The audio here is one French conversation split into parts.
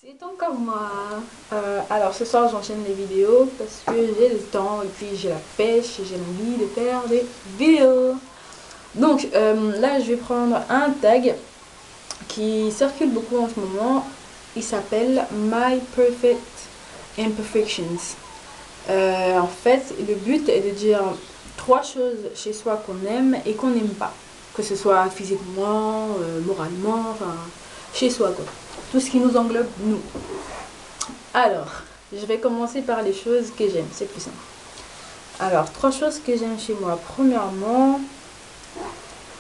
C'est encore moi. Alors ce soir j'enchaîne les vidéos parce que j'ai le temps et puis j'ai la pêche et j'ai envie de faire des vidéos. Donc là je vais prendre un tag qui circule beaucoup en ce moment. Il s'appelle My Perfect Imperfections. En fait le but est de dire trois choses chez soi qu'on aime et qu'on n'aime pas. Que ce soit physiquement, moralement, enfin chez soi quoi. Tout ce qui nous englobe nous. Alors, je vais commencer par les choses que j'aime, c'est plus simple. Alors, trois choses que j'aime chez moi. Premièrement,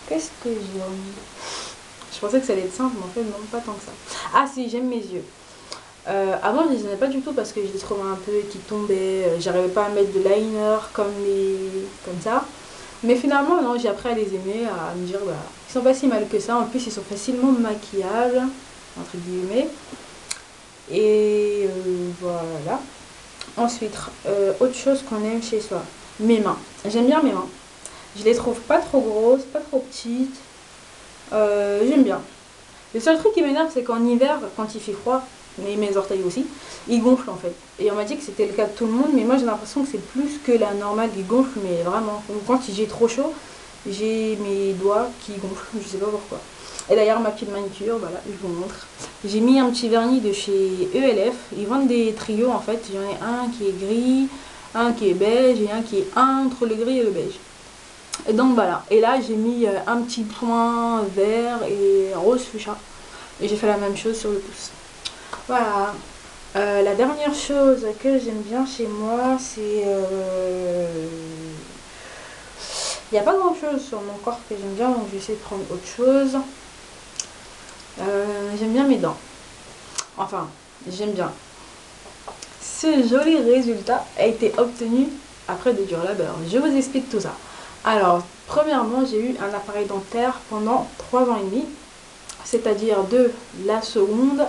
qu'est-ce que j'aime? Je pensais que ça allait être simple, mais en fait, non, pas tant que ça. Ah si, j'aime mes yeux. Avant, je les aimais pas du tout parce que je les trouvais un peu qui tombaient. J'arrivais pas à mettre de liner comme ça. Mais finalement, non, j'ai appris à les aimer, à me dire, bah, ils sont pas si mal que ça. En plus, ils sont facilement maquillables, entre guillemets. Et voilà. Ensuite, autre chose qu'on aime chez soi, mes mains. J'aime bien mes mains. Je les trouve pas trop grosses, pas trop petites. J'aime bien. Le seul truc qui m'énerve, c'est qu'en hiver, quand il fait froid, mais mes orteils aussi, ils gonflent en fait. Et on m'a dit que c'était le cas de tout le monde, mais moi j'ai l'impression que c'est plus que la normale qui gonfle, mais vraiment. Quand j'ai trop chaud, j'ai mes doigts qui gonflent, je sais pas pourquoi. Et d'ailleurs, ma petite manicure, voilà, je vous montre. J'ai mis un petit vernis de chez ELF. Ils vendent des trios en fait. Il y en a un qui est gris, un qui est beige et un qui est entre le gris et le beige. Et donc voilà. Et là, j'ai mis un petit point vert et rose fuchsia. Et j'ai fait la même chose sur le pouce. Voilà. La dernière chose que j'aime bien chez moi, c'est... Il n'y a pas grand chose sur mon corps que j'aime bien, donc je vais essayer de prendre autre chose. J'aime bien mes dents. Enfin, j'aime bien. Ce joli résultat a été obtenu après de dur labeur. Je vous explique tout ça. Alors, premièrement, j'ai eu un appareil dentaire pendant 3 ans et demi. C'est-à-dire de la seconde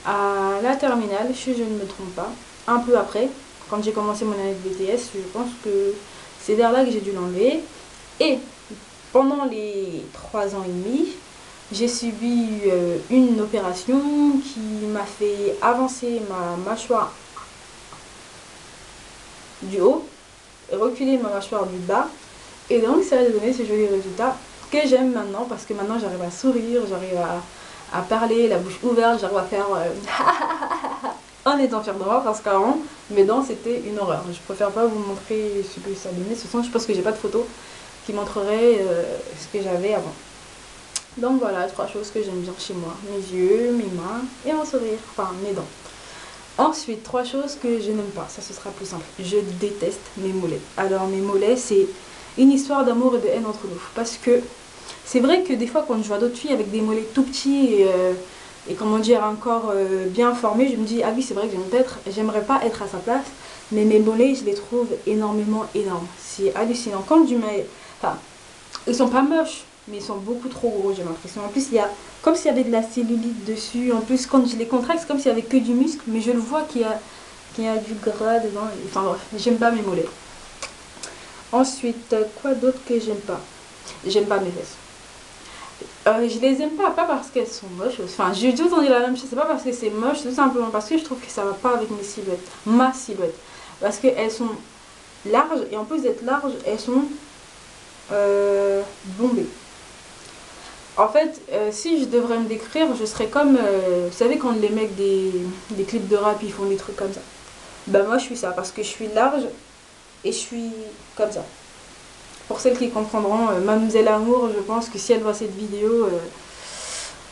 à la terminale, si je ne me trompe pas. Un peu après, quand j'ai commencé mon année de BTS, je pense que c'est vers là que j'ai dû l'enlever. Et pendant les 3 ans et demi, j'ai subi une opération qui m'a fait avancer ma mâchoire du haut et reculer ma mâchoire du bas. Et donc ça a donné ce joli résultat que j'aime maintenant parce que maintenant j'arrive à sourire, j'arrive à parler, la bouche ouverte, j'arrive à faire en étant fière de moi parce qu'avant mes dents c'était une horreur. Je préfère pas vous montrer ce que ça donnait. Ce sont, je pense que j'ai pas de photos qui montreraient ce que j'avais avant. Donc voilà, trois choses que j'aime bien chez moi. Mes yeux, mes mains et mon sourire. Enfin, mes dents. Ensuite, trois choses que je n'aime pas. Ça, ce sera plus simple. Je déteste mes mollets. Alors, mes mollets, c'est une histoire d'amour et de haine entre nous. Parce que c'est vrai que des fois, quand je vois d'autres filles avec des mollets tout petits et comment dire, un corps bien formé, je me dis, ah oui, c'est vrai que j'aimerais pas être à sa place. Mais mes mollets, je les trouve énormément énormes. C'est hallucinant. Quand du mets... Enfin, ils sont pas moches, mais ils sont beaucoup trop gros, j'ai l'impression. En plus, il y a comme s'il y avait de la cellulite dessus. En plus, quand je les contracte, c'est comme s'il y avait que du muscle, mais je le vois qu'il y a du gras dedans. Enfin bref, j'aime pas mes mollets. Ensuite, quoi d'autre que j'aime pas? J'aime pas mes fesses. Je les aime pas parce qu'elles sont moches. Enfin, j'ai tout entendu la même chose. C'est pas parce que c'est moche, c'est tout simplement parce que je trouve que ça va pas avec mes silhouettes. Ma silhouette. Parce qu'elles sont larges, et en plus d'être larges, elles sont bombées. En fait, si je devrais me décrire, je serais comme, vous savez, quand les mecs des clips de rap, ils font des trucs comme ça. Ben moi, je suis ça, parce que je suis large et je suis comme ça. Pour celles qui comprendront, Mademoiselle Amour, je pense que si elle voit cette vidéo,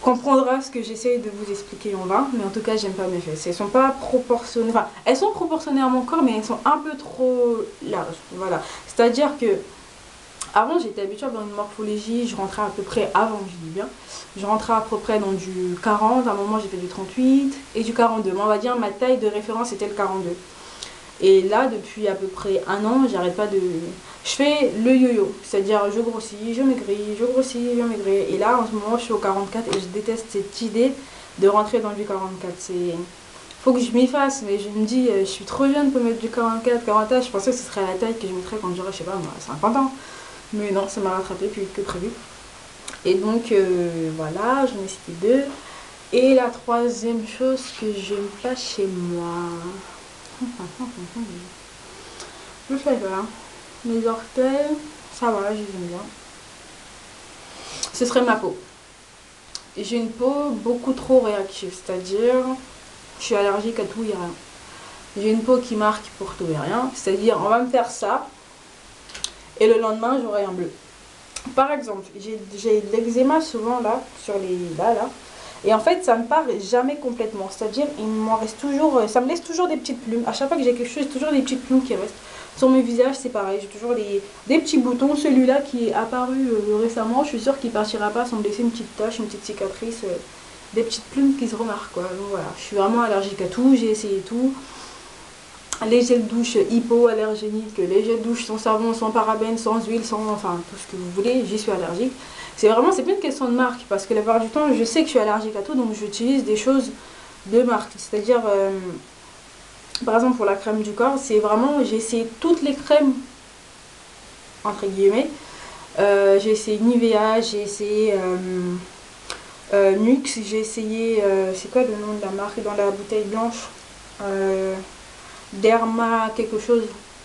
comprendra ce que j'essaye de vous expliquer en vain. Mais en tout cas, j'aime pas mes fesses. Elles sont pas proportionnées, enfin, elles sont proportionnées à mon corps, mais elles sont un peu trop larges. Voilà. C'est-à-dire que avant, j'étais habituée dans une morphologie, je rentrais à peu près, avant je dis bien, je rentrais à peu près dans du 40, à un moment j'ai fait du 38 et du 42. Mais on va dire ma taille de référence était le 42. Et là, depuis à peu près un an, j'arrête pas de... Je fais le yo-yo, c'est-à-dire je grossis, je maigris, je grossis, je maigris. Et là, en ce moment, je suis au 44 et je déteste cette idée de rentrer dans du 44. Faut que je m'y fasse, mais je me dis, je suis trop jeune pour mettre du 44, 41. Je pensais que ce serait la taille que je mettrais quand j'aurais, je sais pas moi, 50 ans. Mais non, ça m'a rattrapé plus que prévu. Et donc voilà, j'en ai cité deux. Et la troisième chose que j'aime pas chez moi, je sais pas, mes orteils, ça va, je les aime bien. Ce serait ma peau. J'ai une peau beaucoup trop réactive, c'est-à-dire je suis allergique à tout et rien. J'ai une peau qui marque pour tout et rien, c'est-à-dire on va me faire ça et le lendemain j'aurai un bleu. Par exemple, j'ai de l'eczéma souvent là, sur les là. Et en fait, ça ne part jamais complètement. C'est-à-dire, il m'en reste toujours, ça me laisse toujours des petites plumes. À chaque fois que j'ai quelque chose, toujours des petites plumes qui restent. Sur mes visages, c'est pareil. J'ai toujours des petits boutons. Celui-là qui est apparu récemment, je suis sûre qu'il partira pas sans me laisser une petite tache, une petite cicatrice, des petites plumes qui se remarquent quoi. Donc voilà, je suis vraiment allergique à tout. J'ai essayé tout. Les gels douche hypoallergéniques, les gels douche sans savon, sans parabènes, sans huile, sans enfin tout ce que vous voulez, j'y suis allergique. C'est pas une question de marque parce que la plupart du temps je sais que je suis allergique à tout donc j'utilise des choses de marque. C'est-à-dire par exemple pour la crème du corps, c'est vraiment j'ai essayé toutes les crèmes entre guillemets. J'ai essayé Nivea, j'ai essayé Nux, j'ai essayé c'est quoi le nom de la marque dans la bouteille blanche Derma quelque chose,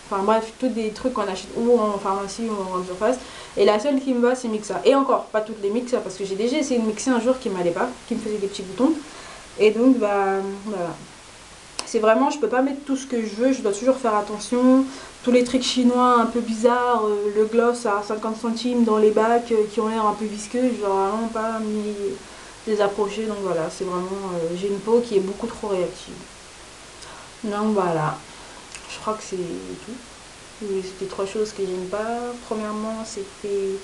enfin bref, tous des trucs qu'on achète ou en pharmacie ou en grande surface. Et la seule qui me va c'est Mixa. Et encore, pas toutes les Mixa parce que j'ai déjà essayé de mixer un jour qui m'allait pas, qui me faisait des petits boutons. Et donc bah voilà. C'est vraiment, je peux pas mettre tout ce que je veux, je dois toujours faire attention. Tous les trucs chinois un peu bizarres, le gloss à 50 centimes dans les bacs qui ont l'air un peu visqueux, je dois vraiment pas les approcher. Donc voilà, c'est vraiment, j'ai une peau qui est beaucoup trop réactive. Donc voilà, je crois que c'est tout. C'était trois choses que j'aime pas. Premièrement, c'était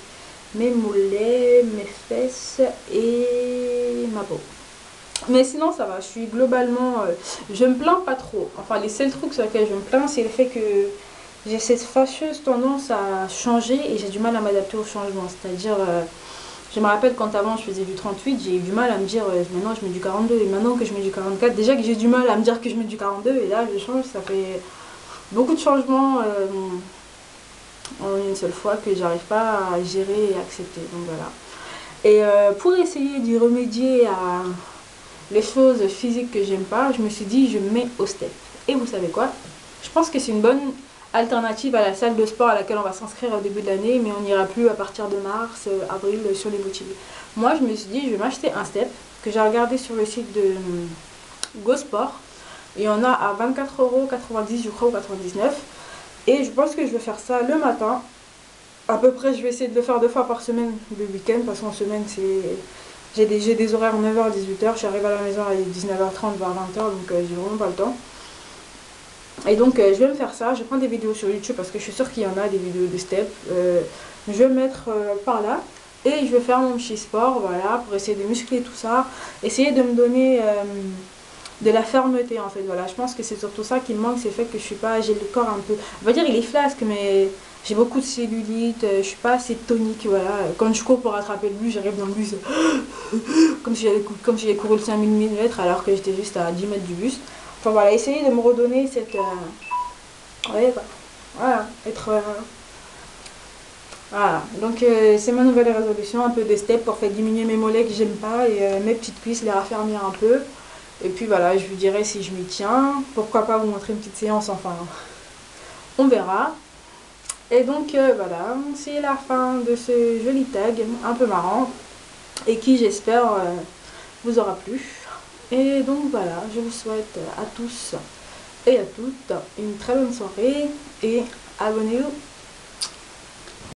mes mollets, mes fesses et ma peau. Mais sinon, ça va. Je suis globalement. Je me plains pas trop. Enfin, les seuls trucs sur lesquels je me plains, c'est le fait que j'ai cette fâcheuse tendance à changer et j'ai du mal à m'adapter au changement. C'est-à-dire. Je me rappelle quand avant je faisais du 38, j'ai eu du mal à me dire maintenant je mets du 42 et maintenant que je mets du 44, déjà que j'ai du mal à me dire que je mets du 42 et là je change, ça fait beaucoup de changements en une seule fois que j'arrive pas à gérer et accepter. Donc voilà. Et pour essayer d'y remédier à les choses physiques que j'aime pas, je me suis dit je me mets au step. Et vous savez quoi? Je pense que c'est une bonne alternative à la salle de sport à laquelle on va s'inscrire au début de l'année, mais on n'ira plus à partir de mars, avril sur les boutiques. Moi, je me suis dit, je vais m'acheter un step que j'ai regardé sur le site de GoSport. Il y en a à 24,90 €, je crois, ou 99. Et je pense que je vais faire ça le matin. À peu près, je vais essayer de le faire 2 fois par semaine le week-end, parce qu'en semaine, j'ai des horaires 9h, 18h. Je suis arrivée à la maison à 19h30, voire 20h, donc j'ai vraiment pas le temps. Et donc je vais me faire ça, je prends des vidéos sur YouTube parce que je suis sûre qu'il y en a des vidéos de step. Je vais me mettre par là et je vais faire mon petit sport, voilà, pour essayer de muscler tout ça. Essayer de me donner de la fermeté en fait, voilà. Je pense que c'est surtout ça qui me manque, c'est le fait que je suis pas, j'ai le corps un peu, on va dire il est flasque mais j'ai beaucoup de cellulite, je suis pas assez tonique, voilà. Quand je cours pour rattraper le bus, j'arrive dans le bus comme si j'avais couru le 5000 mm alors que j'étais juste à 10 mètres du bus. Enfin voilà, essayer de me redonner cette... ouais, quoi. Voilà, être... voilà, donc c'est ma nouvelle résolution, un peu de step pour faire diminuer mes mollets que j'aime pas et mes petites cuisses, les raffermir un peu. Et puis voilà, je vous dirai si je m'y tiens. Pourquoi pas vous montrer une petite séance, enfin, on verra. Et donc voilà, c'est la fin de ce joli tag un peu marrant et qui j'espère vous aura plu. Et donc voilà, je vous souhaite à tous et à toutes une très bonne soirée et abonnez-vous.